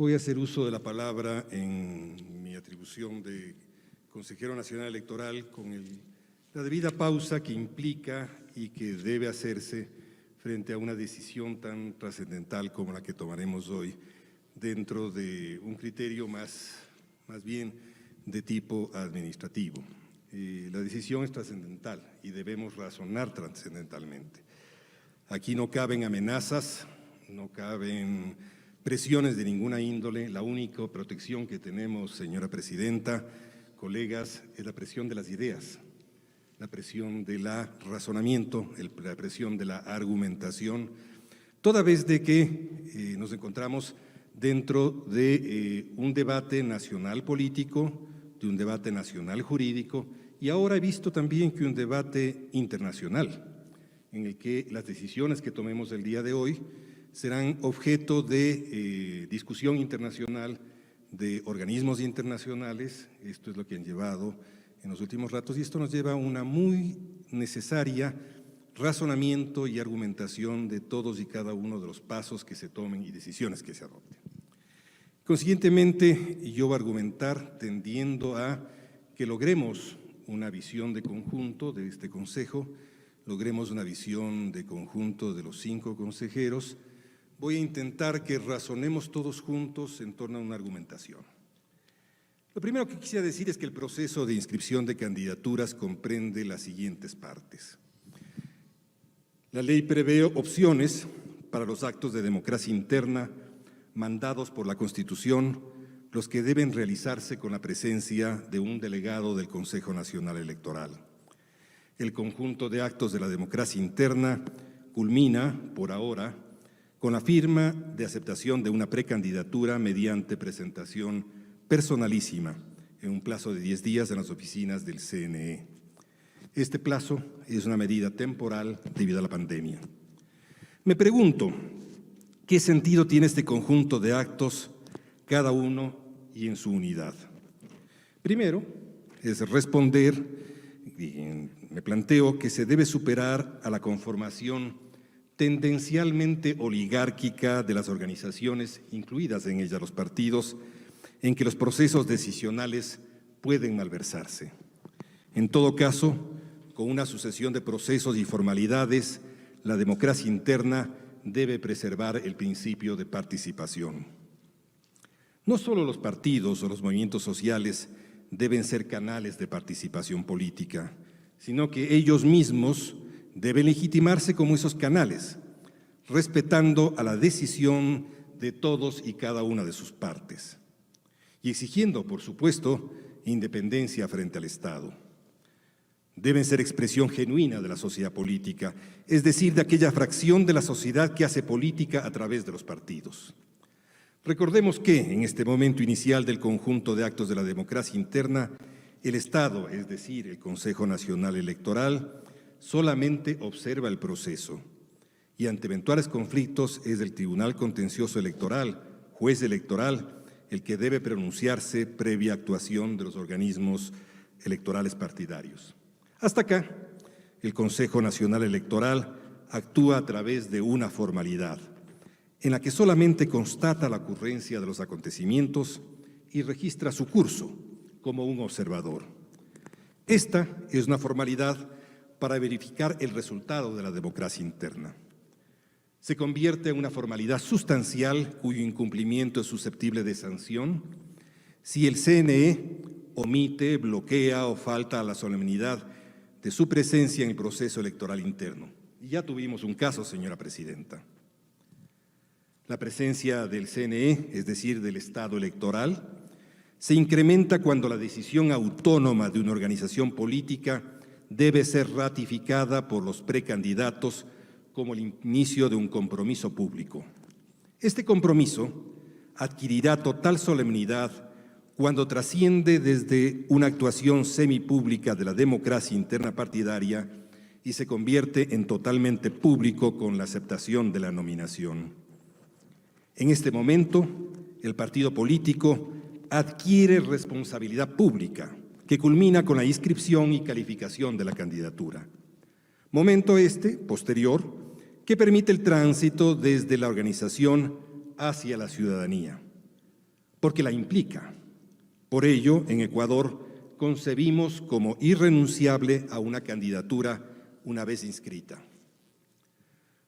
Voy a hacer uso de la palabra en mi atribución de consejero nacional electoral con la debida pausa que implica y que debe hacerse frente a una decisión tan trascendental como la que tomaremos hoy dentro de un criterio más bien de tipo administrativo. La decisión es trascendental y debemos razonar trascendentalmente. Aquí no caben amenazas, no caben presiones de ninguna índole. La única protección que tenemos, señora presidenta, colegas, es la presión de las ideas, la presión del razonamiento, la presión de la argumentación, toda vez de que nos encontramos dentro de un debate nacional político, de un debate nacional jurídico, y ahora he visto también que un debate internacional, en el que las decisiones que tomemos el día de hoy serán objeto de discusión internacional de organismos internacionales. Esto es lo que han llevado en los últimos ratos y esto nos lleva a una muy necesaria razonamiento y argumentación de todos y cada uno de los pasos que se tomen y decisiones que se adopten. Consiguientemente, yo voy a argumentar tendiendo a que logremos una visión de conjunto de este Consejo, logremos una visión de conjunto de los 5 consejeros. Voy a intentar que razonemos todos juntos en torno a una argumentación. Lo primero que quisiera decir es que el proceso de inscripción de candidaturas comprende las siguientes partes. La ley prevé opciones para los actos de democracia interna mandados por la Constitución, los que deben realizarse con la presencia de un delegado del Consejo Nacional Electoral. El conjunto de actos de la democracia interna culmina, por ahora, con la firma de aceptación de una precandidatura mediante presentación personalísima en un plazo de 10 días en las oficinas del CNE. Este plazo es una medida temporal debido a la pandemia. Me pregunto, ¿qué sentido tiene este conjunto de actos, cada uno y en su unidad? Primero, es responder, y me planteo que se debe superar a la conformación tendencialmente oligárquica de las organizaciones, incluidas en ellas los partidos, en que los procesos decisionales pueden malversarse. En todo caso, con una sucesión de procesos y formalidades, la democracia interna debe preservar el principio de participación. No solo los partidos o los movimientos sociales deben ser canales de participación política, sino que ellos mismos deben legitimarse como esos canales, respetando a la decisión de todos y cada una de sus partes y exigiendo, por supuesto, independencia frente al Estado. Deben ser expresión genuina de la sociedad política, es decir, de aquella fracción de la sociedad que hace política a través de los partidos. Recordemos que, en este momento inicial del conjunto de actos de la democracia interna, el Estado, es decir, el Consejo Nacional Electoral, solamente observa el proceso y ante eventuales conflictos es el Tribunal Contencioso Electoral, juez electoral, el que debe pronunciarse previa actuación de los organismos electorales partidarios. Hasta acá, el Consejo Nacional Electoral actúa a través de una formalidad, en la que solamente constata la ocurrencia de los acontecimientos y registra su curso como un observador. Esta es una formalidad para verificar el resultado de la democracia interna. Se convierte en una formalidad sustancial cuyo incumplimiento es susceptible de sanción si el CNE omite, bloquea o falta a la solemnidad de su presencia en el proceso electoral interno. Y ya tuvimos un caso, señora presidenta. La presencia del CNE, es decir, del Estado electoral, se incrementa cuando la decisión autónoma de una organización política debe ser ratificada por los precandidatos como el inicio de un compromiso público. Este compromiso adquirirá total solemnidad cuando trasciende desde una actuación semipública de la democracia interna partidaria y se convierte en totalmente público con la aceptación de la nominación. En este momento, el partido político adquiere responsabilidad pública, que culmina con la inscripción y calificación de la candidatura. Momento posterior, que permite el tránsito desde la organización hacia la ciudadanía. porque la implica. Por ello, en Ecuador concebimos como irrenunciable a una candidatura una vez inscrita.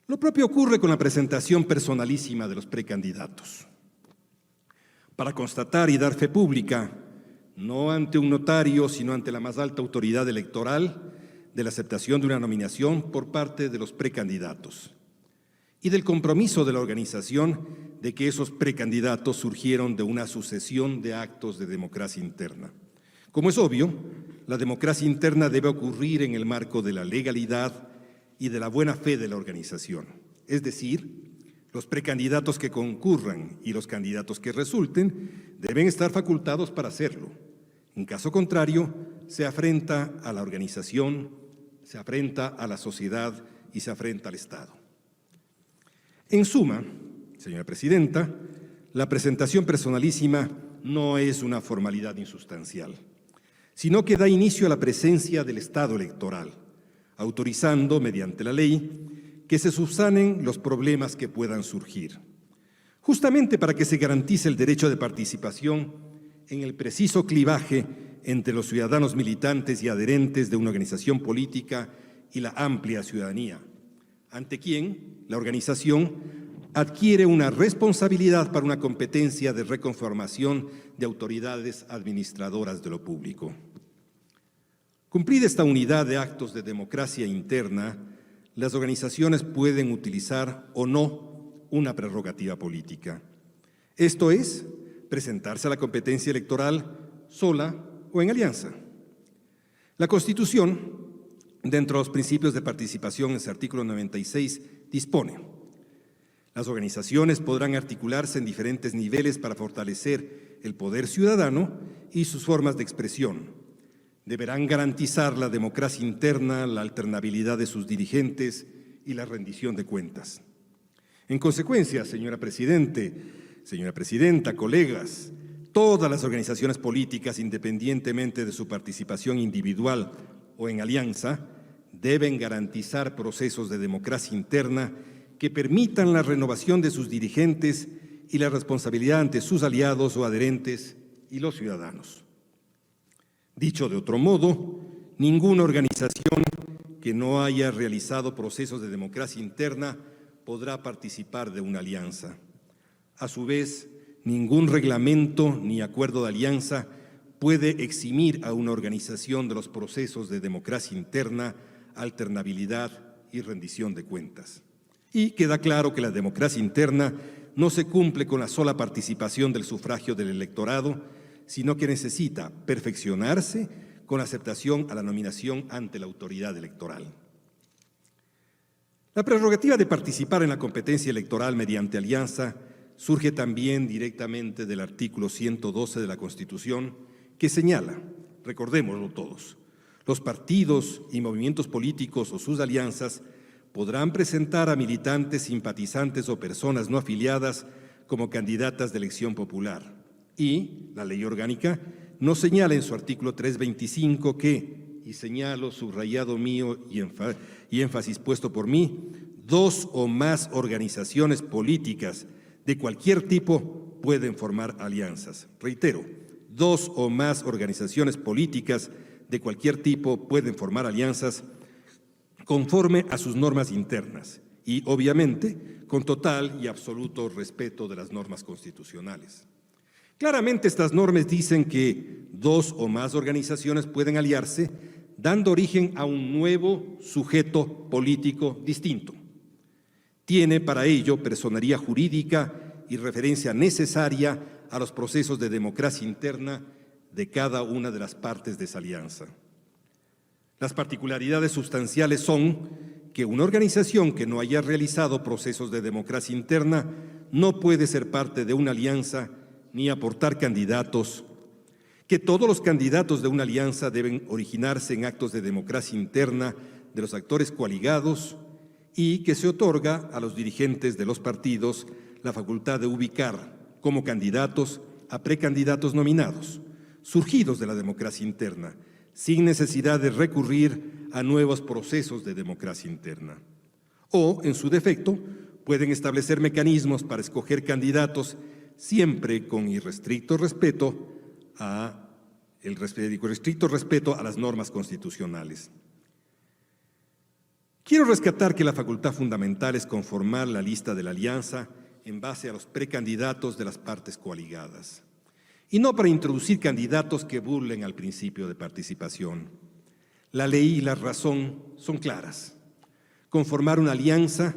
Lo propio ocurre con la presentación personalísima de los precandidatos. Para constatar y dar fe pública, no ante un notario, sino ante la más alta autoridad electoral, de la aceptación de una nominación por parte de los precandidatos y del compromiso de la organización de que esos precandidatos surgieron de una sucesión de actos de democracia interna. Como es obvio, la democracia interna debe ocurrir en el marco de la legalidad y de la buena fe de la organización, es decir, los precandidatos que concurran y los candidatos que resulten deben estar facultados para hacerlo. En caso contrario, se afrenta a la organización, se afrenta a la sociedad y se afrenta al Estado. En suma, señora Presidenta, la presentación personalísima no es una formalidad insustancial, sino que da inicio a la presencia del Estado electoral, autorizando, mediante la ley, que se subsanen los problemas que puedan surgir, justamente para que se garantice el derecho de participación en el preciso clivaje entre los ciudadanos militantes y adherentes de una organización política y la amplia ciudadanía, ante quien la organización adquiere una responsabilidad para una competencia de reconformación de autoridades administradoras de lo público. Cumplida esta unidad de actos de democracia interna, las organizaciones pueden utilizar o no una prerrogativa política. Esto es, presentarse a la competencia electoral sola o en alianza. La Constitución, dentro de los principios de participación en su artículo 96, dispone: las organizaciones podrán articularse en diferentes niveles para fortalecer el poder ciudadano y sus formas de expresión. Deberán garantizar la democracia interna, la alternabilidad de sus dirigentes y la rendición de cuentas. En consecuencia, señora Presidenta, colegas, todas las organizaciones políticas, independientemente de su participación individual o en alianza, deben garantizar procesos de democracia interna que permitan la renovación de sus dirigentes y la responsabilidad ante sus aliados o adherentes y los ciudadanos. Dicho de otro modo, ninguna organización que no haya realizado procesos de democracia interna podrá participar de una alianza. A su vez, ningún reglamento ni acuerdo de alianza puede eximir a una organización de los procesos de democracia interna, alternabilidad y rendición de cuentas. Y queda claro que la democracia interna no se cumple con la sola participación del sufragio del electorado, sino que necesita perfeccionarse con la aceptación a la nominación ante la autoridad electoral. La prerrogativa de participar en la competencia electoral mediante alianza surge también directamente del artículo 112 de la Constitución, que señala, recordémoslo todos, los partidos y movimientos políticos o sus alianzas podrán presentar a militantes, simpatizantes o personas no afiliadas como candidatas de elección popular. Y la ley orgánica nos señala en su artículo 325 que, y señalo subrayado mío y énfasis puesto por mí, dos o más organizaciones políticas de cualquier tipo pueden formar alianzas. Reitero, dos o más organizaciones políticas de cualquier tipo pueden formar alianzas conforme a sus normas internas y, obviamente, con total y absoluto respeto de las normas constitucionales. Claramente estas normas dicen que dos o más organizaciones pueden aliarse, dando origen a un nuevo sujeto político distinto. Tiene para ello personería jurídica y referencia necesaria a los procesos de democracia interna de cada una de las partes de esa alianza. Las particularidades sustanciales son que una organización que no haya realizado procesos de democracia interna no puede ser parte de una alianza ni aportar candidatos, que todos los candidatos de una alianza deben originarse en actos de democracia interna de los actores coaligados y que se otorga a los dirigentes de los partidos la facultad de ubicar como candidatos a precandidatos nominados, surgidos de la democracia interna, sin necesidad de recurrir a nuevos procesos de democracia interna. O, en su defecto, pueden establecer mecanismos para escoger candidatos siempre con irrestricto respeto a las normas constitucionales. Quiero rescatar que la facultad fundamental es conformar la lista de la alianza en base a los precandidatos de las partes coaligadas, y no para introducir candidatos que burlen al principio de participación. La ley y la razón son claras. Conformar una alianza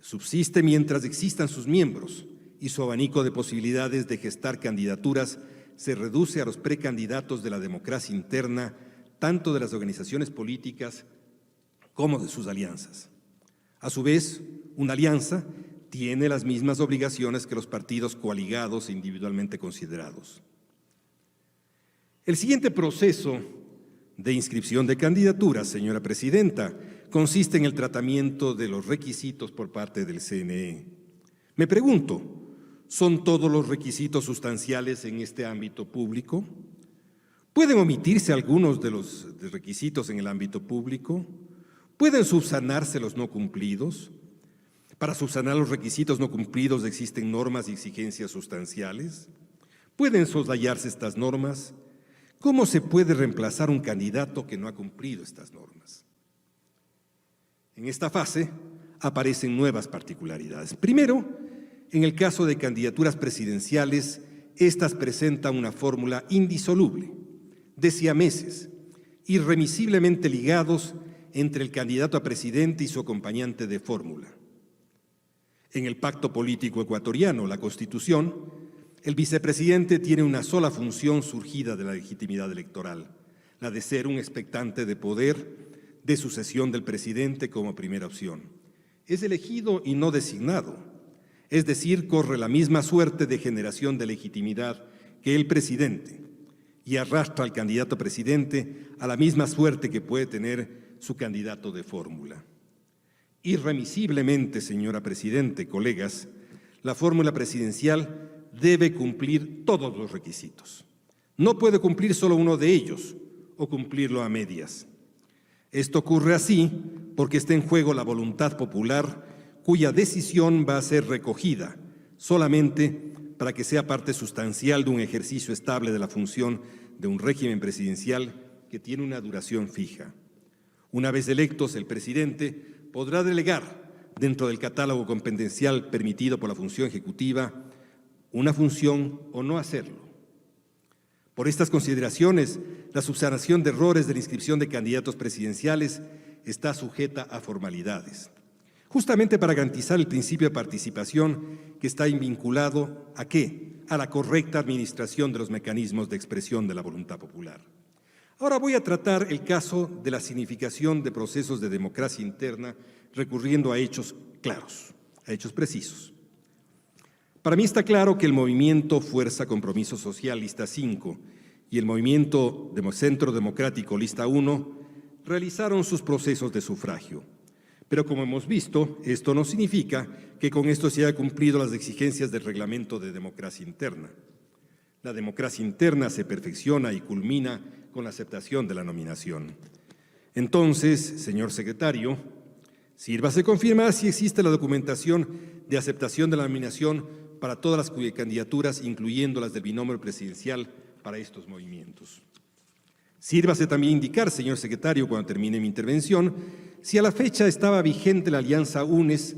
subsiste mientras existan sus miembros y su abanico de posibilidades de gestar candidaturas se reduce a los precandidatos de la democracia interna, tanto de las organizaciones políticas como de sus alianzas. A su vez, una alianza tiene las mismas obligaciones que los partidos coaligados e individualmente considerados. El siguiente proceso de inscripción de candidaturas, señora Presidenta, consiste en el tratamiento de los requisitos por parte del CNE. Me pregunto, ¿son todos los requisitos sustanciales en este ámbito público? ¿Pueden omitirse algunos de los requisitos en el ámbito público? ¿Pueden subsanarse los no cumplidos? Para subsanar los requisitos no cumplidos existen normas y exigencias sustanciales. ¿Pueden soslayarse estas normas? ¿Cómo se puede reemplazar un candidato que no ha cumplido estas normas? En esta fase aparecen nuevas particularidades. Primero, en el caso de candidaturas presidenciales, estas presentan una fórmula indisoluble, de siameses, irremisiblemente ligados entre el candidato a presidente y su acompañante de fórmula. En el pacto político ecuatoriano, la Constitución, el vicepresidente tiene una sola función surgida de la legitimidad electoral, la de ser un expectante de poder de sucesión del presidente como primera opción. Es elegido y no designado, es decir, corre la misma suerte de generación de legitimidad que el presidente y arrastra al candidato a presidente a la misma suerte que puede tener su candidato de fórmula. Irremisiblemente, señora Presidente, colegas, la fórmula presidencial debe cumplir todos los requisitos. No puede cumplir solo uno de ellos o cumplirlo a medias. Esto ocurre así porque está en juego la voluntad popular, cuya decisión va a ser recogida solamente para que sea parte sustancial de un ejercicio estable de la función de un régimen presidencial que tiene una duración fija. Una vez electos, el presidente podrá delegar dentro del catálogo competencial permitido por la función ejecutiva una función o no hacerlo. Por estas consideraciones, la subsanación de errores de la inscripción de candidatos presidenciales está sujeta a formalidades, justamente para garantizar el principio de participación que está vinculado ¿a qué? A la correcta administración de los mecanismos de expresión de la voluntad popular. Ahora voy a tratar el caso de la significación de procesos de democracia interna recurriendo a hechos claros, a hechos precisos. Para mí está claro que el movimiento Fuerza Compromiso Social, lista 5, y el movimiento Centro Democrático, lista 1, realizaron sus procesos de sufragio. Pero como hemos visto, esto no significa que con esto se haya cumplido las exigencias del reglamento de democracia interna. La democracia interna se perfecciona y culmina con la aceptación de la nominación. Entonces, señor secretario, sírvase confirmar si existe la documentación de aceptación de la nominación para todas las candidaturas, incluyendo las del binomio presidencial para estos movimientos. Sírvase también indicar, señor secretario, cuando termine mi intervención, si a la fecha estaba vigente la alianza UNES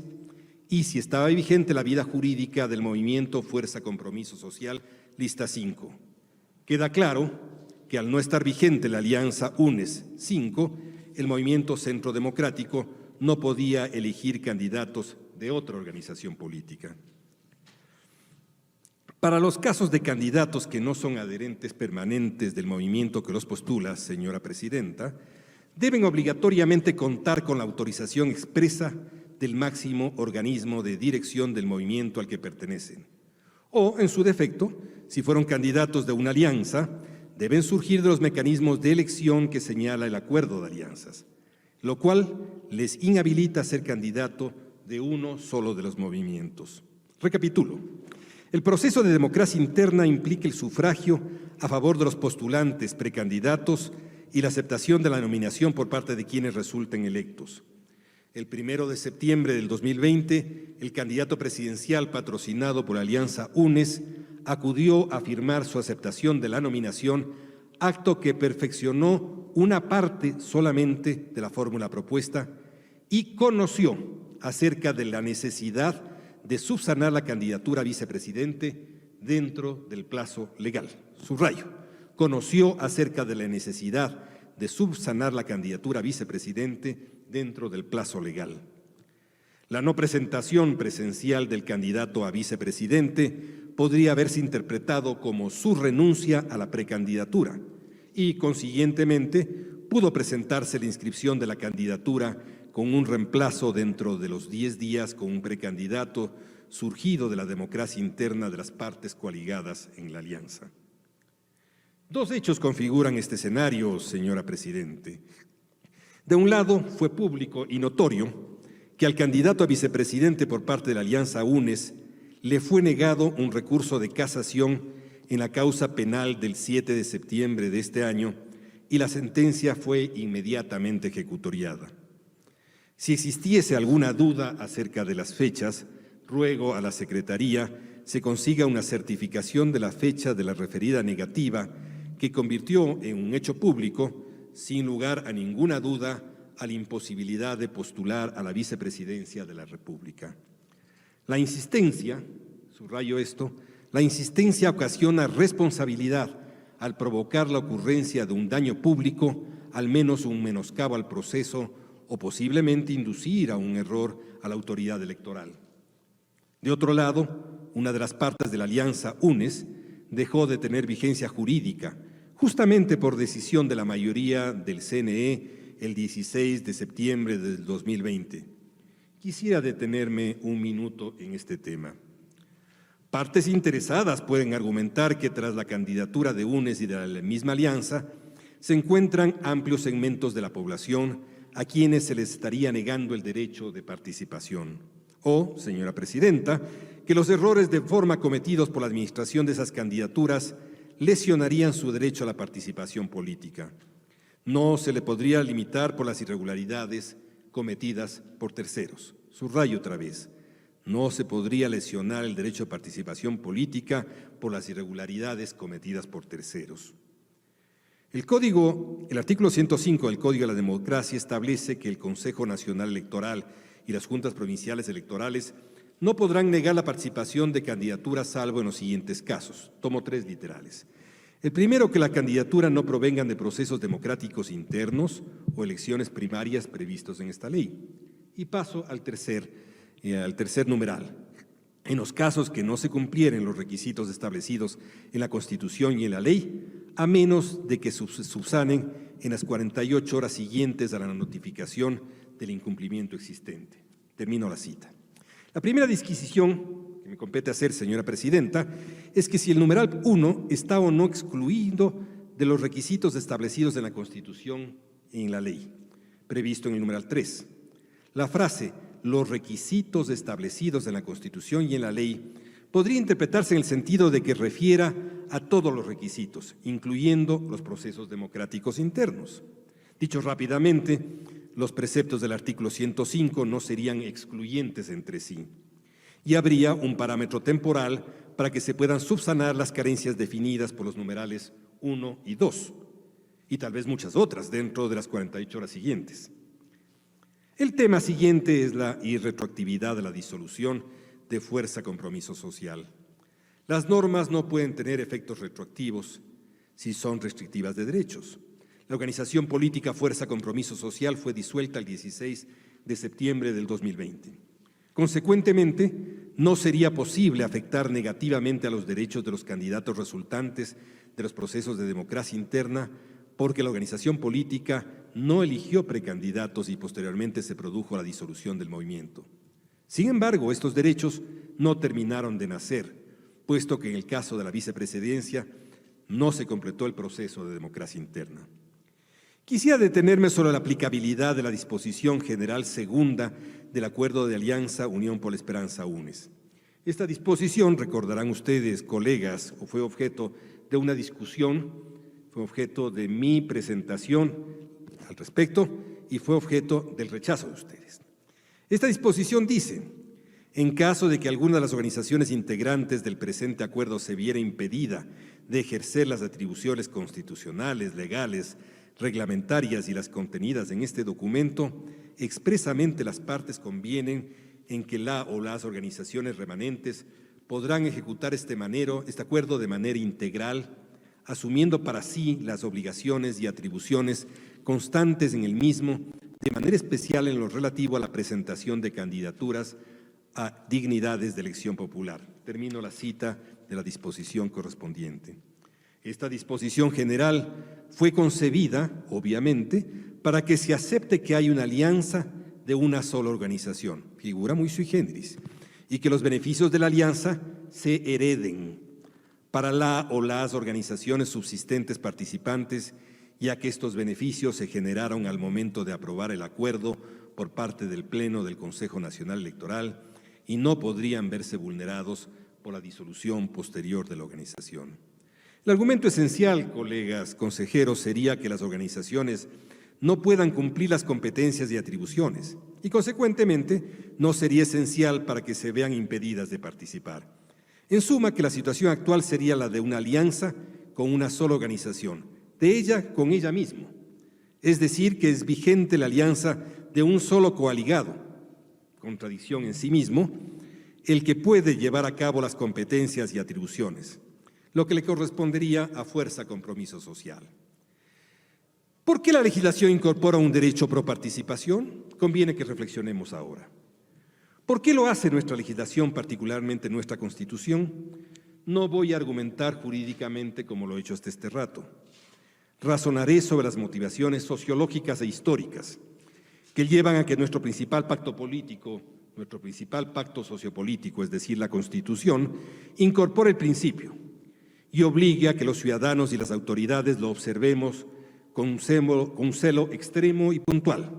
y si estaba vigente la vida jurídica del movimiento Fuerza Compromiso Social, lista 5. Queda claro que al no estar vigente la alianza UNES 5, el movimiento Centro Democrático no podía elegir candidatos de otra organización política. Para los casos de candidatos que no son adherentes permanentes del movimiento que los postula, señora Presidenta, deben obligatoriamente contar con la autorización expresa del máximo organismo de dirección del movimiento al que pertenecen. O, en su defecto, si fueron candidatos de una alianza, deben surgir de los mecanismos de elección que señala el acuerdo de alianzas, lo cual les inhabilita a ser candidato de uno solo de los movimientos. Recapitulo. El proceso de democracia interna implica el sufragio a favor de los postulantes precandidatos y la aceptación de la nominación por parte de quienes resulten electos. El 1 de septiembre del 2020, el candidato presidencial patrocinado por Alianza UNES acudió a firmar su aceptación de la nominación, acto que perfeccionó una parte solamente de la fórmula propuesta y conoció acerca de la necesidad de subsanar la candidatura a vicepresidente dentro del plazo legal. Subrayo, conoció acerca de la necesidad de subsanar la candidatura a vicepresidente dentro del plazo legal. La no presentación presencial del candidato a vicepresidente podría haberse interpretado como su renuncia a la precandidatura y, consiguientemente, pudo presentarse la inscripción de la candidatura con un reemplazo dentro de los 10 días con un precandidato surgido de la democracia interna de las partes coaligadas en la alianza. Dos hechos configuran este escenario, señora Presidente. De un lado, fue público y notorio que al candidato a vicepresidente por parte de la Alianza UNES le fue negado un recurso de casación en la causa penal del 7 de septiembre de este año y la sentencia fue inmediatamente ejecutoriada. Si existiese alguna duda acerca de las fechas, ruego a la Secretaría se consiga una certificación de la fecha de la referida negativa que convirtió en un hecho público, sin lugar a ninguna duda, a la imposibilidad de postular a la vicepresidencia de la República. La insistencia, subrayo esto, la insistencia ocasiona responsabilidad al provocar la ocurrencia de un daño público, al menos un menoscabo al proceso o posiblemente inducir a un error a la autoridad electoral. De otro lado, una de las partes de la Alianza UNES dejó de tener vigencia jurídica, justamente por decisión de la mayoría del CNE el 16 de septiembre del 2020. Quisiera detenerme un minuto en este tema. Partes interesadas pueden argumentar que tras la candidatura de UNES y de la misma alianza se encuentran amplios segmentos de la población a quienes se les estaría negando el derecho de participación. O, señora Presidenta, que los errores de forma cometidos por la administración de esas candidaturas lesionarían su derecho a la participación política. No se le podría limitar por las irregularidades cometidas por terceros. Subrayo otra vez, no se podría lesionar el derecho a participación política por las irregularidades cometidas por terceros. El artículo 105 del Código de la Democracia establece que el Consejo Nacional Electoral y las juntas provinciales electorales no podrán negar la participación de candidaturas salvo en los siguientes casos. Tomo 3 literales. El primero, que la candidatura no provengan de procesos democráticos internos o elecciones primarias previstos en esta ley. Y paso al tercer numeral. En los casos que no se cumplieren los requisitos establecidos en la Constitución y en la ley, a menos de que subsanen en las 48 horas siguientes a la notificación del incumplimiento existente. Termino la cita. La primera disquisición que me compete hacer, señora Presidenta, es que si el numeral 1 está o no excluido de los requisitos establecidos en la Constitución y en la ley, previsto en el numeral 3. La frase «los requisitos establecidos en la Constitución y en la ley» podría interpretarse en el sentido de que refiera a todos los requisitos, incluyendo los procesos democráticos internos. Dicho rápidamente, los preceptos del artículo 105 no serían excluyentes entre sí y habría un parámetro temporal para que se puedan subsanar las carencias definidas por los numerales 1 y 2 y tal vez muchas otras dentro de las 48 horas siguientes. El tema siguiente es la irretroactividad de la disolución de Fuerza Compromiso Social. Las normas no pueden tener efectos retroactivos si son restrictivas de derechos. La organización política Fuerza Compromiso Social fue disuelta el 16 de septiembre del 2020. Consecuentemente, no sería posible afectar negativamente a los derechos de los candidatos resultantes de los procesos de democracia interna porque la organización política no eligió precandidatos y posteriormente se produjo la disolución del movimiento. Sin embargo, estos derechos no terminaron de nacer, puesto que en el caso de la vicepresidencia no se completó el proceso de democracia interna. Quisiera detenerme sobre la aplicabilidad de la disposición general segunda del Acuerdo de Alianza Unión por la Esperanza UNES. Esta disposición, recordarán ustedes, colegas, fue objeto de una discusión, fue objeto de mi presentación al respecto y fue objeto del rechazo de ustedes. Esta disposición dice: en caso de que alguna de las organizaciones integrantes del presente acuerdo se viera impedida de ejercer las atribuciones constitucionales, legales, reglamentarias y las contenidas en este documento, expresamente las partes convienen en que la o las organizaciones remanentes podrán ejecutar este acuerdo de manera integral, asumiendo para sí las obligaciones y atribuciones constantes en el mismo, de manera especial en lo relativo a la presentación de candidaturas a dignidades de elección popular. Termino la cita de la disposición correspondiente. Esta disposición general fue concebida, obviamente, para que se acepte que hay una alianza de una sola organización, figura muy sui generis, y que los beneficios de la alianza se hereden para la o las organizaciones subsistentes participantes, ya que estos beneficios se generaron al momento de aprobar el acuerdo por parte del Pleno del Consejo Nacional Electoral y no podrían verse vulnerados por la disolución posterior de la organización. El argumento esencial, colegas consejeros, sería que las organizaciones no puedan cumplir las competencias y atribuciones y, consecuentemente, no sería esencial para que se vean impedidas de participar. En suma, que la situación actual sería la de una alianza con una sola organización, de ella con ella misma. Es decir, que es vigente la alianza de un solo coaligado, contradicción en sí mismo, el que puede llevar a cabo las competencias y atribuciones, lo que le correspondería a fuerza compromiso social. ¿Por qué la legislación incorpora un derecho pro participación? Conviene que reflexionemos ahora. ¿Por qué lo hace nuestra legislación, particularmente nuestra Constitución? No voy a argumentar jurídicamente como lo he hecho hasta este rato. Razonaré sobre las motivaciones sociológicas e históricas que llevan a que nuestro principal pacto político, nuestro principal pacto sociopolítico, es decir, la Constitución, incorpore el principio y obligue a que los ciudadanos y las autoridades lo observemos con un celo extremo y puntual,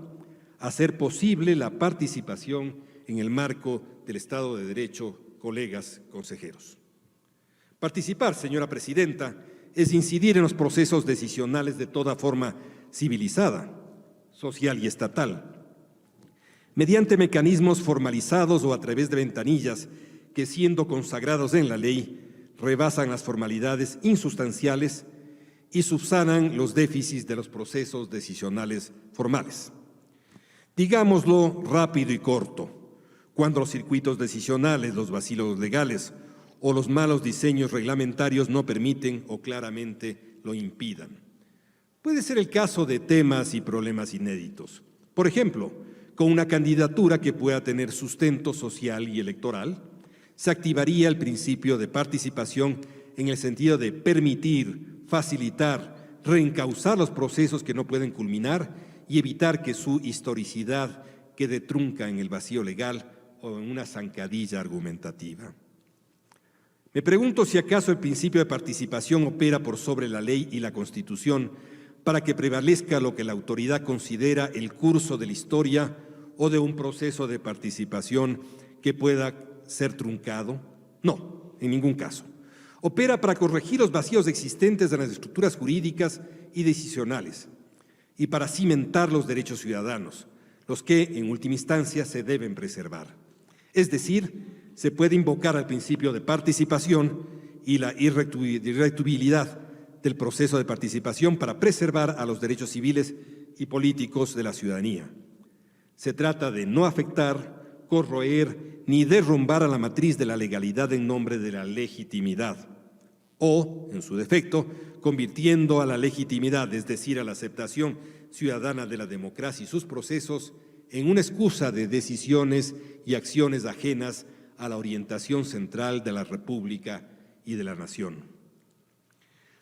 a hacer posible la participación en el marco del Estado de Derecho, colegas consejeros. Participar, señora presidenta, es incidir en los procesos decisionales de toda forma civilizada, social y estatal, mediante mecanismos formalizados o a través de ventanillas que, siendo consagrados en la ley, rebasan las formalidades insustanciales y subsanan los déficits de los procesos decisionales formales. Digámoslo rápido y corto: cuando los circuitos decisionales, los vacilos legales o los malos diseños reglamentarios no permiten o claramente lo impidan. Puede ser el caso de temas y problemas inéditos. Por ejemplo, con una candidatura que pueda tener sustento social y electoral, se activaría el principio de participación en el sentido de permitir, facilitar, reencauzar los procesos que no pueden culminar y evitar que su historicidad quede trunca en el vacío legal o en una zancadilla argumentativa. Me pregunto si acaso el principio de participación opera por sobre la ley y la Constitución para que prevalezca lo que la autoridad considera el curso de la historia o de un proceso de participación que pueda ser truncado. No, en ningún caso. Opera para corregir los vacíos existentes en las estructuras jurídicas y decisionales y para cimentar los derechos ciudadanos, los que, en última instancia, se deben preservar. Es decir, se puede invocar al principio de participación y la irreductibilidad del proceso de participación para preservar a los derechos civiles y políticos de la ciudadanía. Se trata de no afectar, corroer ni derrumbar a la matriz de la legalidad en nombre de la legitimidad o, en su defecto, convirtiendo a la legitimidad, es decir, a la aceptación ciudadana de la democracia y sus procesos, en una excusa de decisiones y acciones ajenas a la orientación central de la República y de la Nación.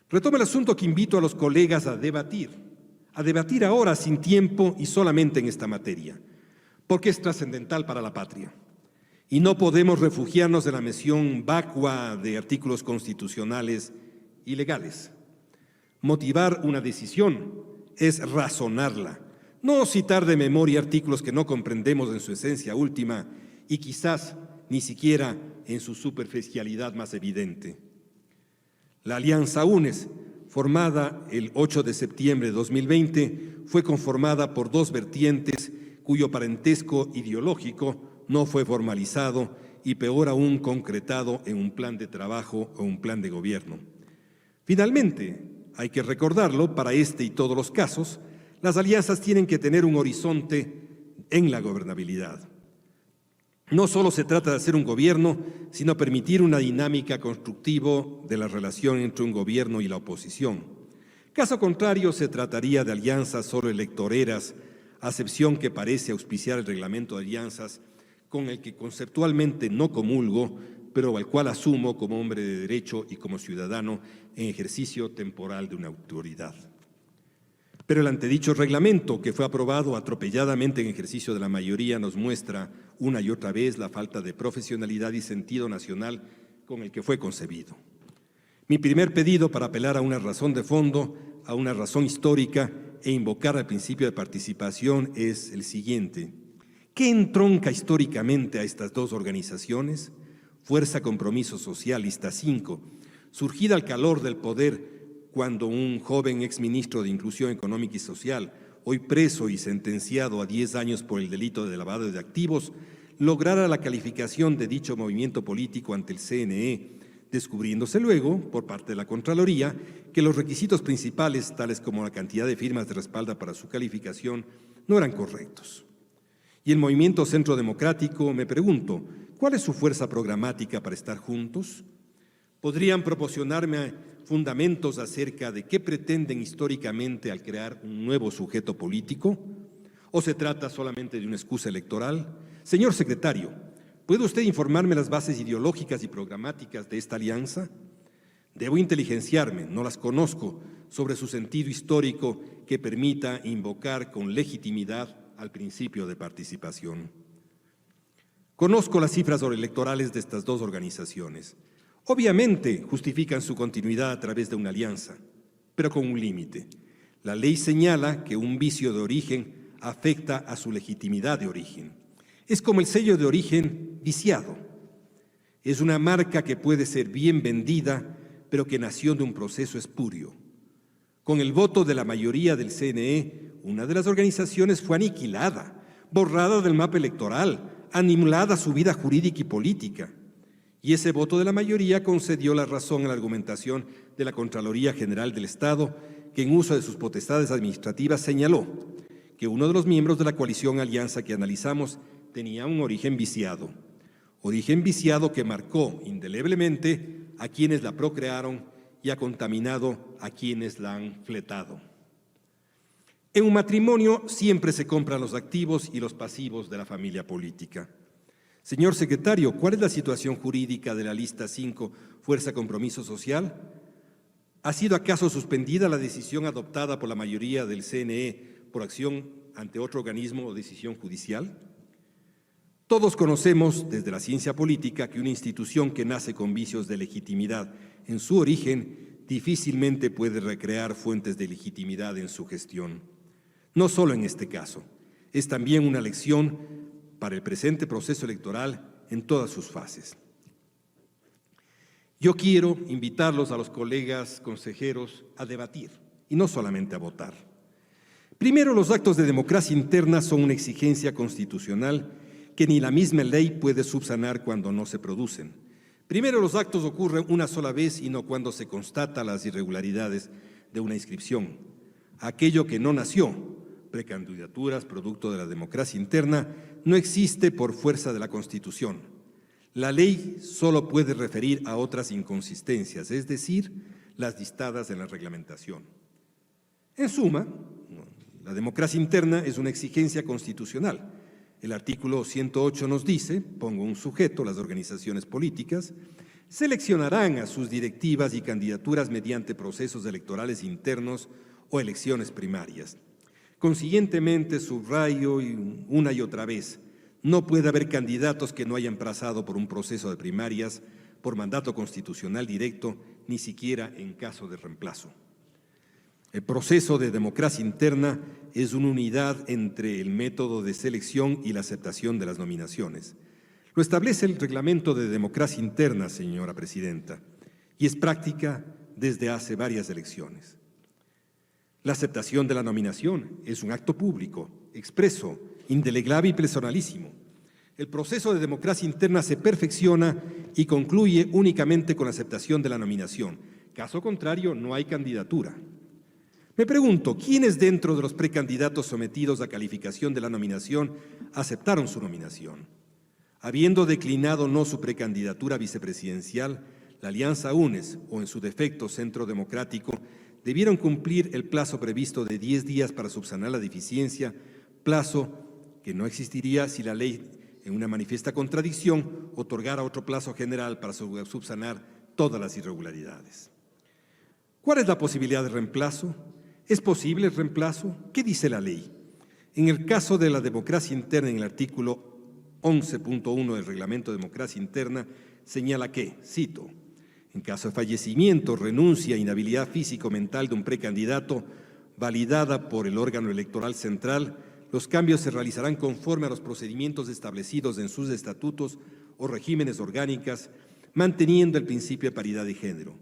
Retomo el asunto que invito a los colegas a debatir ahora sin tiempo y solamente en esta materia, porque es trascendental para la patria. Y no podemos refugiarnos en la mención vacua de artículos constitucionales y legales. Motivar una decisión es razonarla, no citar de memoria artículos que no comprendemos en su esencia última y quizás ni siquiera en su superficialidad más evidente. La Alianza UNES, formada el 8 de septiembre de 2020, fue conformada por dos vertientes cuyo parentesco ideológico no fue formalizado y peor aún concretado en un plan de trabajo o un plan de gobierno. Finalmente, hay que recordarlo, para este y todos los casos, las alianzas tienen que tener un horizonte en la gobernabilidad. No solo se trata de hacer un gobierno, sino permitir una dinámica constructiva de la relación entre un gobierno y la oposición. Caso contrario, se trataría de alianzas solo electoreras, acepción que parece auspiciar el reglamento de alianzas, con el que conceptualmente no comulgo, pero al cual asumo como hombre de derecho y como ciudadano en ejercicio temporal de una autoridad. Pero el antedicho reglamento, que fue aprobado atropelladamente en ejercicio de la mayoría, nos muestra una y otra vez la falta de profesionalidad y sentido nacional con el que fue concebido. Mi primer pedido para apelar a una razón de fondo, a una razón histórica e invocar el principio de participación es el siguiente. ¿Qué entronca históricamente a estas dos organizaciones? Fuerza Compromiso Social, lista 5, surgida al calor del poder cuando un joven exministro de Inclusión Económica y Social, hoy preso y sentenciado a 10 años por el delito de lavado de activos, lograra la calificación de dicho movimiento político ante el CNE, descubriéndose luego, por parte de la Contraloría, que los requisitos principales, tales como la cantidad de firmas de respaldo para su calificación, no eran correctos. Y el movimiento Centro Democrático, me pregunto, ¿cuál es su fuerza programática para estar juntos? ¿Podrían proporcionarme fundamentos acerca de qué pretenden históricamente al crear un nuevo sujeto político? ¿O se trata solamente de una excusa electoral? Señor secretario, ¿puede usted informarme las bases ideológicas y programáticas de esta alianza? Debo inteligenciarme, no las conozco, sobre su sentido histórico que permita invocar con legitimidad al principio de participación. Conozco las cifras electorales de estas dos organizaciones. Obviamente justifican su continuidad a través de una alianza, pero con un límite. La ley señala que un vicio de origen afecta a su legitimidad de origen. Es como el sello de origen viciado. Es una marca que puede ser bien vendida, pero que nació de un proceso espurio. Con el voto de la mayoría del CNE, una de las organizaciones fue aniquilada, borrada del mapa electoral, anulada su vida jurídica y política. Y ese voto de la mayoría concedió la razón a la argumentación de la Contraloría General del Estado, que en uso de sus potestades administrativas señaló que uno de los miembros de la coalición alianza que analizamos tenía un origen viciado que marcó indeleblemente a quienes la procrearon y ha contaminado a quienes la han fletado. En un matrimonio siempre se compran los activos y los pasivos de la familia política. Señor secretario, ¿cuál es la situación jurídica de la lista 5, Fuerza Compromiso Social? ¿Ha sido acaso suspendida la decisión adoptada por la mayoría del CNE por acción ante otro organismo o decisión judicial? Todos conocemos desde la ciencia política que una institución que nace con vicios de legitimidad en su origen difícilmente puede recrear fuentes de legitimidad en su gestión. No solo en este caso, es también una lección para el presente proceso electoral en todas sus fases. Yo quiero invitarlos a los colegas consejeros a debatir y no solamente a votar. Primero, los actos de democracia interna son una exigencia constitucional que ni la misma ley puede subsanar cuando no se producen. Primero, los actos ocurren una sola vez y no cuando se constatan las irregularidades de una inscripción. Aquello que no nació, precandidaturas, producto de la democracia interna, no existe por fuerza de la Constitución. La ley solo puede referir a otras inconsistencias, es decir, las listadas en la reglamentación. En suma, la democracia interna es una exigencia constitucional. El artículo 108 nos dice, pongo un sujeto, las organizaciones políticas, seleccionarán a sus directivas y candidaturas mediante procesos electorales internos o elecciones primarias. Consiguientemente, subrayo una y otra vez, no puede haber candidatos que no hayan pasado por un proceso de primarias, por mandato constitucional directo, ni siquiera en caso de reemplazo. El proceso de democracia interna es una unidad entre el método de selección y la aceptación de las nominaciones. Lo establece el reglamento de democracia interna, señora presidenta, y es práctica desde hace varias elecciones. La aceptación de la nominación es un acto público, expreso indelegable y personalísimo. El proceso de democracia interna se perfecciona y concluye únicamente con la aceptación de la nominación. Caso contrario, no hay candidatura. Me pregunto, ¿quiénes dentro de los precandidatos sometidos a calificación de la nominación aceptaron su nominación? Habiendo declinado no su precandidatura vicepresidencial, la Alianza UNES, o en su defecto Centro Democrático, debieron cumplir el plazo previsto de 10 días para subsanar la deficiencia, plazo que no existiría si la ley, en una manifiesta contradicción, otorgara otro plazo general para subsanar todas las irregularidades. ¿Cuál es la posibilidad de reemplazo? ¿Es posible el reemplazo? ¿Qué dice la ley? En el caso de la democracia interna, en el artículo 11.1 del Reglamento de Democracia Interna, señala que, cito, en caso de fallecimiento, renuncia, inhabilidad física o mental de un precandidato validada por el órgano electoral central, los cambios se realizarán conforme a los procedimientos establecidos en sus estatutos o regímenes orgánicas, manteniendo el principio de paridad de género.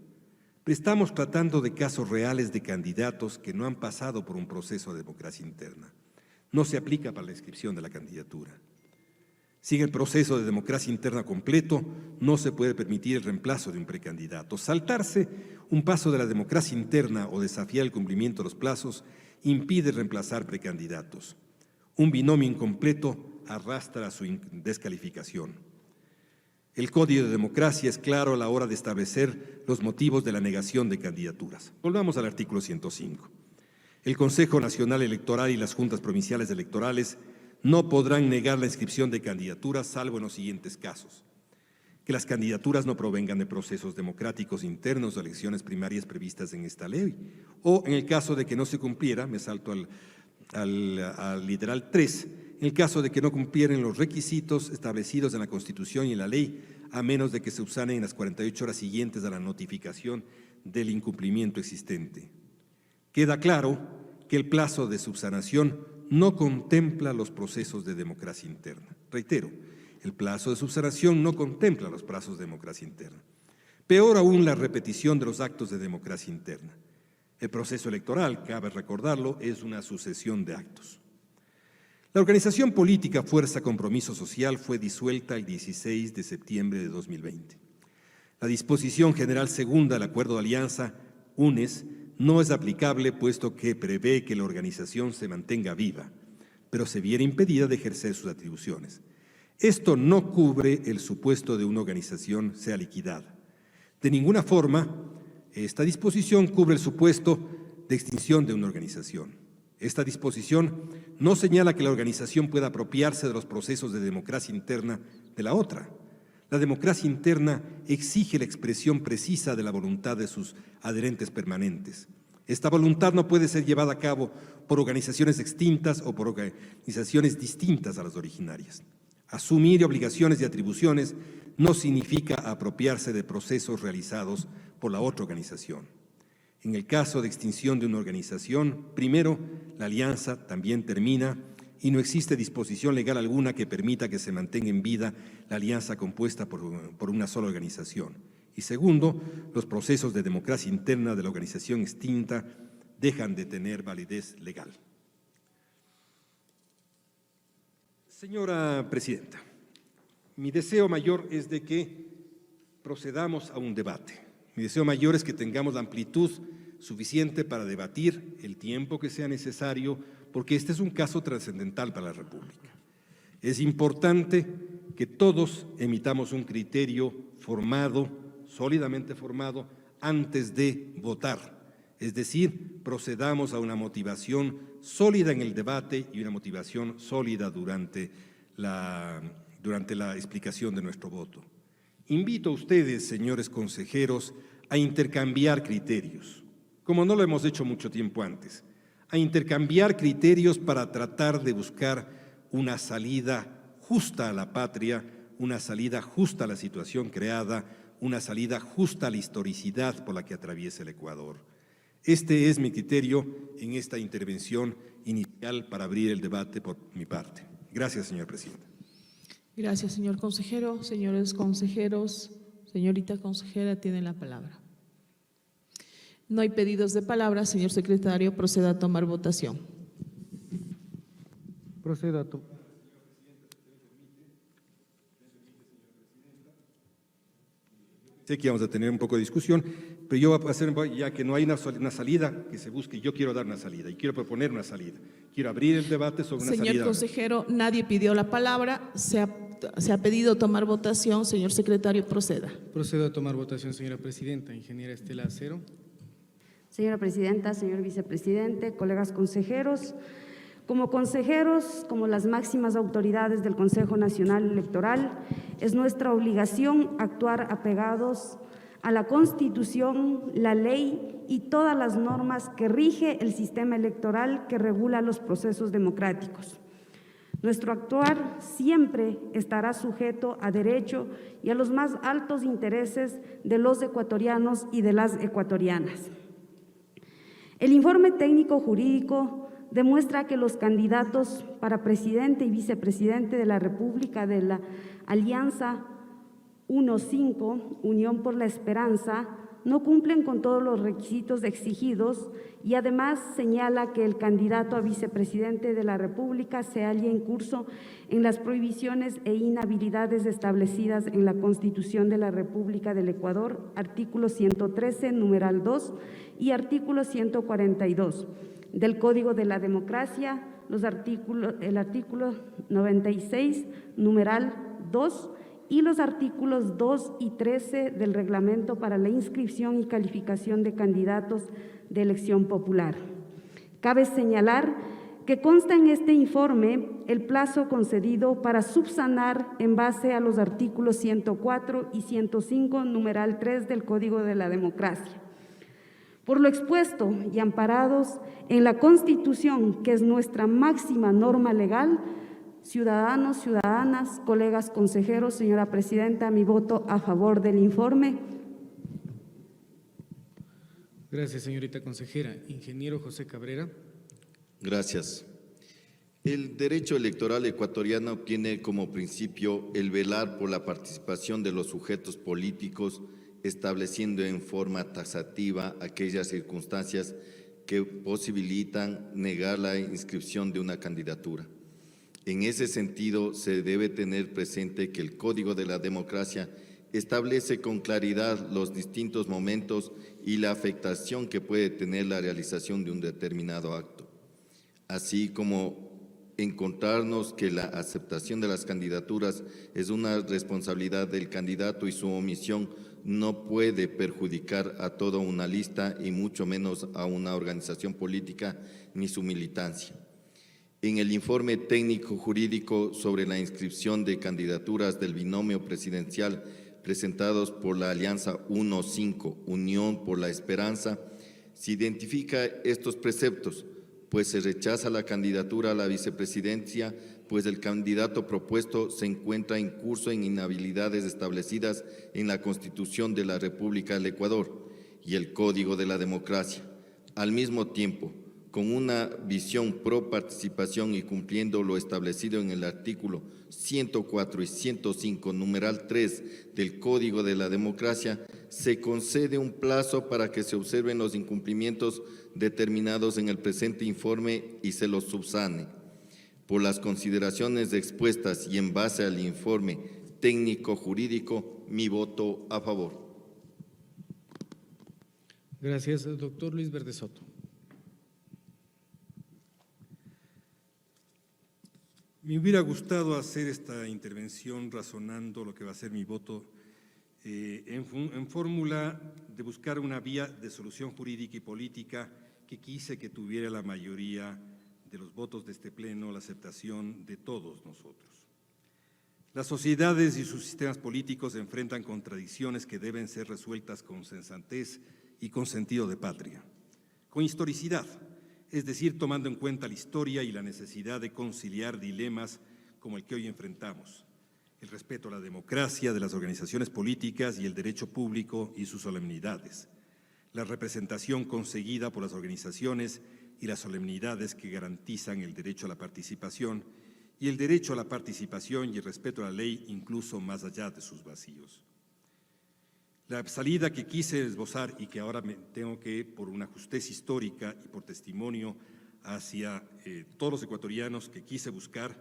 Pero estamos tratando de casos reales de candidatos que no han pasado por un proceso de democracia interna. No se aplica para la inscripción de la candidatura. Sin el proceso de democracia interna completo, no se puede permitir el reemplazo de un precandidato. Saltarse un paso de la democracia interna o desafiar el cumplimiento de los plazos impide reemplazar precandidatos. Un binomio incompleto arrastra su descalificación. El Código de Democracia es claro a la hora de establecer los motivos de la negación de candidaturas. Volvamos al artículo 105. El Consejo Nacional Electoral y las juntas provinciales electorales no podrán negar la inscripción de candidaturas salvo en los siguientes casos: que las candidaturas no provengan de procesos democráticos internos o elecciones primarias previstas en esta ley, o en el caso de que no se cumpliera, me salto al literal 3, en el caso de que no cumplieran los requisitos establecidos en la Constitución y en la ley, a menos de que se subsanen en las 48 horas siguientes a la notificación del incumplimiento existente. Queda claro que el plazo de subsanación no contempla los procesos de democracia interna. Reitero, el plazo de subsanación no contempla los plazos de democracia interna. Peor aún, la repetición de los actos de democracia interna. El proceso electoral, cabe recordarlo, es una sucesión de actos. La organización política Fuerza Compromiso Social fue disuelta el 16 de septiembre de 2020. La disposición general segunda del Acuerdo de Alianza, UNES, no es aplicable puesto que prevé que la organización se mantenga viva, pero se viera impedida de ejercer sus atribuciones. Esto no cubre el supuesto de una organización sea liquidada. De ninguna forma, esta disposición cubre el supuesto de extinción de una organización. Esta disposición no señala que la organización pueda apropiarse de los procesos de democracia interna de la otra. La democracia interna exige la expresión precisa de la voluntad de sus adherentes permanentes. Esta voluntad no puede ser llevada a cabo por organizaciones extintas o por organizaciones distintas a las originarias. Asumir obligaciones y atribuciones no significa apropiarse de procesos realizados por la otra organización. En el caso de extinción de una organización, primero, la alianza también termina y no existe disposición legal alguna que permita que se mantenga en vida la alianza compuesta por una sola organización. Y segundo, los procesos de democracia interna de la organización extinta dejan de tener validez legal. Señora Presidenta, mi deseo mayor es de que procedamos a un debate. Mi deseo mayor es que tengamos la amplitud suficiente para debatir el tiempo que sea necesario, porque este es un caso trascendental para la República. Es importante que todos emitamos un criterio formado, sólidamente formado, antes de votar. Es decir, procedamos a una motivación sólida en el debate y una motivación sólida durante la explicación de nuestro voto. Invito a ustedes, señores consejeros, a intercambiar criterios, como no lo hemos hecho mucho tiempo antes, a intercambiar criterios para tratar de buscar una salida justa a la patria, una salida justa a la situación creada, una salida justa a la historicidad por la que atraviesa el Ecuador. Este es mi criterio en esta intervención inicial para abrir el debate por mi parte. Gracias, señor presidente. Gracias, señor consejero. Señores consejeros, señorita consejera, tienen la palabra. No hay pedidos de palabra. Señor secretario, proceda a tomar votación. Proceda a tomar. Sé que vamos a tener un poco de discusión, pero yo voy a hacer, ya que no hay una salida, que se busque. Yo quiero dar una salida y quiero proponer una salida. Quiero abrir el debate sobre una salida. Señor consejero, nadie pidió la palabra. Se ha pedido tomar votación. Señor secretario, proceda. Procedo a tomar votación, señora presidenta. Ingeniera Estela Acero. Señora presidenta, señor vicepresidente, colegas consejeros, como consejeros, como las máximas autoridades del Consejo Nacional Electoral, es nuestra obligación actuar apegados a la Constitución, la ley y todas las normas que rige el sistema electoral que regula los procesos democráticos. Nuestro actuar siempre estará sujeto a derecho y a los más altos intereses de los ecuatorianos y de las ecuatorianas. El informe técnico jurídico demuestra que los candidatos para presidente y vicepresidente de la República de la Alianza 1-5, Unión por la Esperanza, no cumplen con todos los requisitos exigidos y además señala que el candidato a vicepresidente de la República se halla en curso en las prohibiciones e inhabilidades establecidas en la Constitución de la República del Ecuador, artículo 113, numeral 2 y artículo 142 del Código de la Democracia, el artículo 96, numeral 2 y los artículos 2 y 13 del Reglamento para la inscripción y calificación de candidatos de elección popular. Cabe señalar que consta en este informe el plazo concedido para subsanar en base a los artículos 104 y 105, numeral 3 del Código de la Democracia. Por lo expuesto y amparados en la Constitución, que es nuestra máxima norma legal, ciudadanos, ciudadanas, colegas consejeros, señora presidenta, mi voto a favor del informe. Gracias, señorita consejera. Ingeniero José Cabrera. Gracias. El derecho electoral ecuatoriano tiene como principio el velar por la participación de los sujetos políticos, estableciendo en forma taxativa aquellas circunstancias que posibilitan negar la inscripción de una candidatura. En ese sentido, se debe tener presente que el Código de la Democracia establece con claridad los distintos momentos y la afectación que puede tener la realización de un determinado acto, así como encontrarnos que la aceptación de las candidaturas es una responsabilidad del candidato y su omisión no puede perjudicar a toda una lista y mucho menos a una organización política ni su militancia. En el informe técnico jurídico sobre la inscripción de candidaturas del binomio presidencial presentados por la Alianza 1-5, Unión por la Esperanza, se identifica estos preceptos, pues se rechaza la candidatura a la vicepresidencia, pues el candidato propuesto se encuentra en curso en inhabilidades establecidas en la Constitución de la República del Ecuador y el Código de la Democracia. Al mismo tiempo, con una visión pro participación y cumpliendo lo establecido en el artículo 104 y 105, numeral 3 del Código de la Democracia, se concede un plazo para que se observen los incumplimientos determinados en el presente informe y se los subsane. Por las consideraciones expuestas y en base al informe técnico jurídico, mi voto a favor. Gracias, doctor Luis Verde Soto. Me hubiera gustado hacer esta intervención razonando lo que va a ser mi voto en fórmula de buscar una vía de solución jurídica y política que quise que tuviera la mayoría de los votos de este pleno, la aceptación de todos nosotros. Las sociedades y sus sistemas políticos enfrentan contradicciones que deben ser resueltas con sensatez y con sentido de patria, con historicidad, es decir, tomando en cuenta la historia y la necesidad de conciliar dilemas como el que hoy enfrentamos, el respeto a la democracia de las organizaciones políticas y el derecho público y sus solemnidades, la representación conseguida por las organizaciones y las solemnidades que garantizan el derecho a la participación y el derecho a la participación y el respeto a la ley incluso más allá de sus vacíos. La salida que quise esbozar y que ahora me tengo que, por una justez histórica y por testimonio hacia todos los ecuatorianos que quise buscar,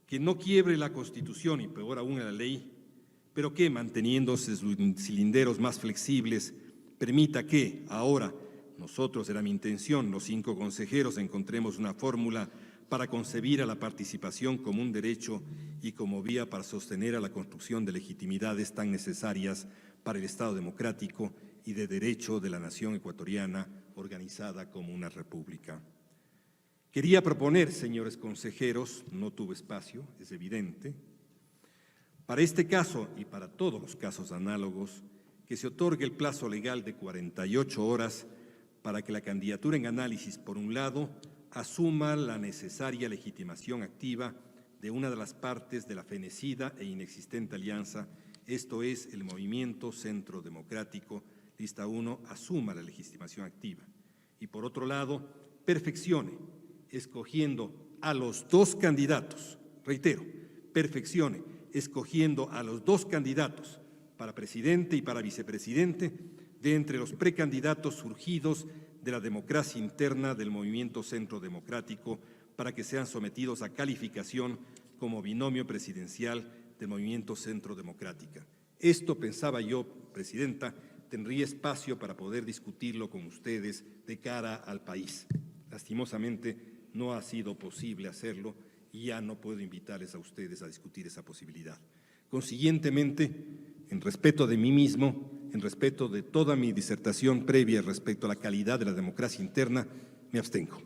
que no quiebre la Constitución y peor aún la ley, pero que, manteniéndose sus cilinderos más flexibles, permita que ahora nosotros, era mi intención, los 5 consejeros, encontremos una fórmula para concebir a la participación como un derecho y como vía para sostener a la construcción de legitimidades tan necesarias para el Estado democrático y de derecho de la nación ecuatoriana organizada como una república. Quería proponer, señores consejeros, no tuve espacio, es evidente, para este caso y para todos los casos análogos, que se otorgue el plazo legal de 48 horas para que la candidatura en análisis, por un lado, asuma la necesaria legitimación activa de una de las partes de la fenecida e inexistente alianza, esto es, el Movimiento Centro Democrático, lista 1, asuma la legitimación activa. Y por otro lado, perfeccione, escogiendo a los 2 candidatos, reitero, perfeccione, escogiendo a los 2 candidatos para presidente y para vicepresidente de entre los precandidatos surgidos de la democracia interna del Movimiento Centro Democrático para que sean sometidos a calificación como binomio presidencial del Movimiento Centro Democrática. Esto, pensaba yo, Presidenta, tendría espacio para poder discutirlo con ustedes de cara al país. Lastimosamente, no ha sido posible hacerlo y ya no puedo invitarles a ustedes a discutir esa posibilidad. Consiguientemente, en respeto de mí mismo, en respeto de toda mi disertación previa respecto a la calidad de la democracia interna, me abstengo.